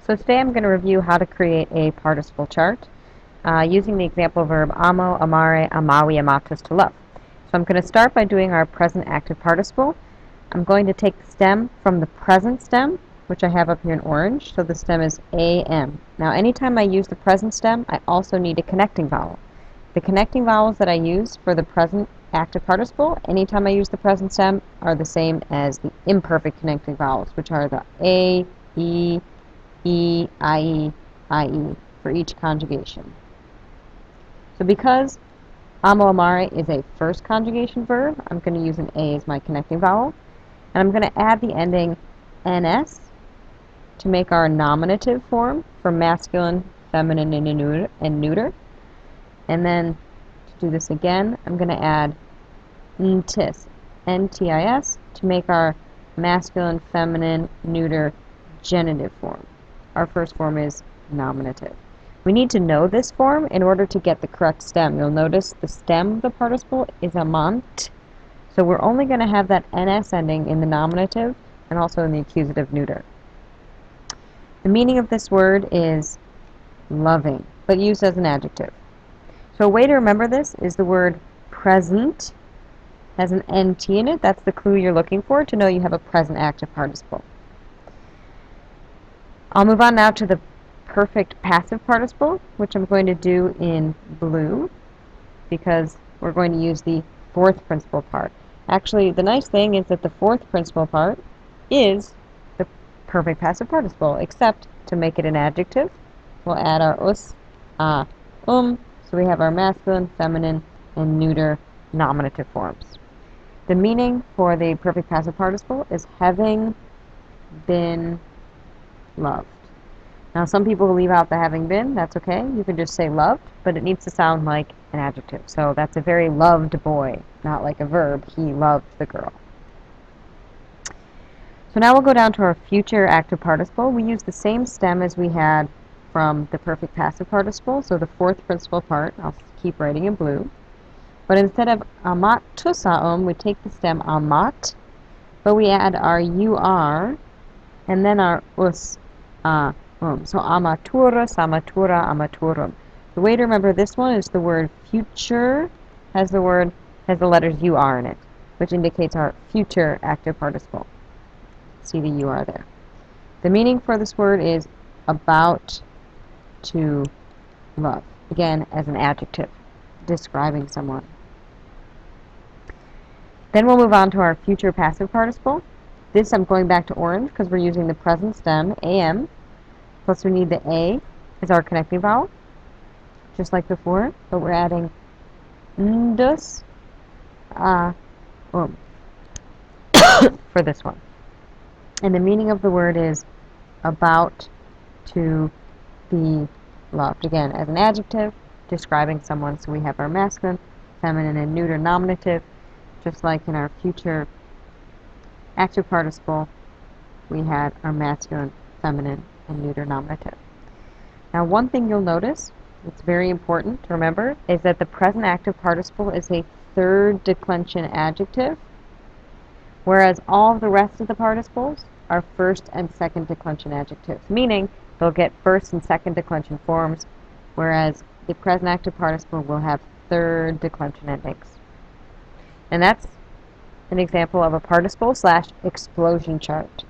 So today I'm going to review how to create a participle chart using the example verb amo, amare, amawi, amatus, to love. So I'm going to start by doing our present active participle. I'm going to take the stem from the present stem, which I have up here in orange, so the stem is am. Now anytime I use the present stem, I also need a connecting vowel. The connecting vowels that I use for the present active participle, anytime I use the present stem, are the same as the imperfect connecting vowels, which are the a, e, I, E for each conjugation. So because amo amare is a first conjugation verb, I'm going to use an A as my connecting vowel. And I'm going to add the ending ns to make our nominative form for masculine, feminine, and neuter. And then to do this again, I'm going to add ntis, ntis, to make our masculine, feminine, neuter, genitive form. Our first form is nominative. We need to know this form in order to get the correct stem. You'll notice the stem of the participle is amant, so we're only going to have that ns ending in the nominative and also in the accusative neuter. The meaning of this word is loving, but used as an adjective. So a way to remember this is the word present has an nt in it. That's the clue you're looking for to know you have a present active participle. I'll move on now to the perfect passive participle, which I'm going to do in blue because we're going to use the fourth principal part. Actually, the nice thing is that the fourth principal part is the perfect passive participle, except to make it an adjective, we'll add our us, so we have our masculine, feminine, and neuter nominative forms. The meaning for the perfect passive participle is having been loved. Now some people leave out the having been, that's okay. You can just say loved, but it needs to sound like an adjective. So that's a very loved boy, not like a verb. He loved the girl. So now we'll go down to our future active participle. We use the same stem as we had from the perfect passive participle, so the fourth principal part, I'll keep writing in blue. But instead of amat tusaum, we take the stem amat, but we add our ur and then our us. So amatura, samatura, amaturum. The way to remember this one is the word future has the letters ur in it, which indicates our future active participle. See the ur there. The meaning for this word is about to love. Again, as an adjective, describing someone. Then we'll move on to our future passive participle. This I'm going back to orange because we're using the present stem, am, plus we need the a as our connecting vowel, just like before, but we're adding ndus, for this one. And the meaning of the word is about to be loved. Again, as an adjective, describing someone. So we have our masculine, feminine, and neuter nominative, just like in our future active participle, we had our masculine, feminine, and neuter nominative. Now one thing you'll notice, it's very important to remember, is that the present active participle is a third declension adjective, whereas all of the rest of the participles are first and second declension adjectives, meaning they'll get first and second declension forms, whereas the present active participle will have third declension endings. And that's an example of a participle / explosion chart.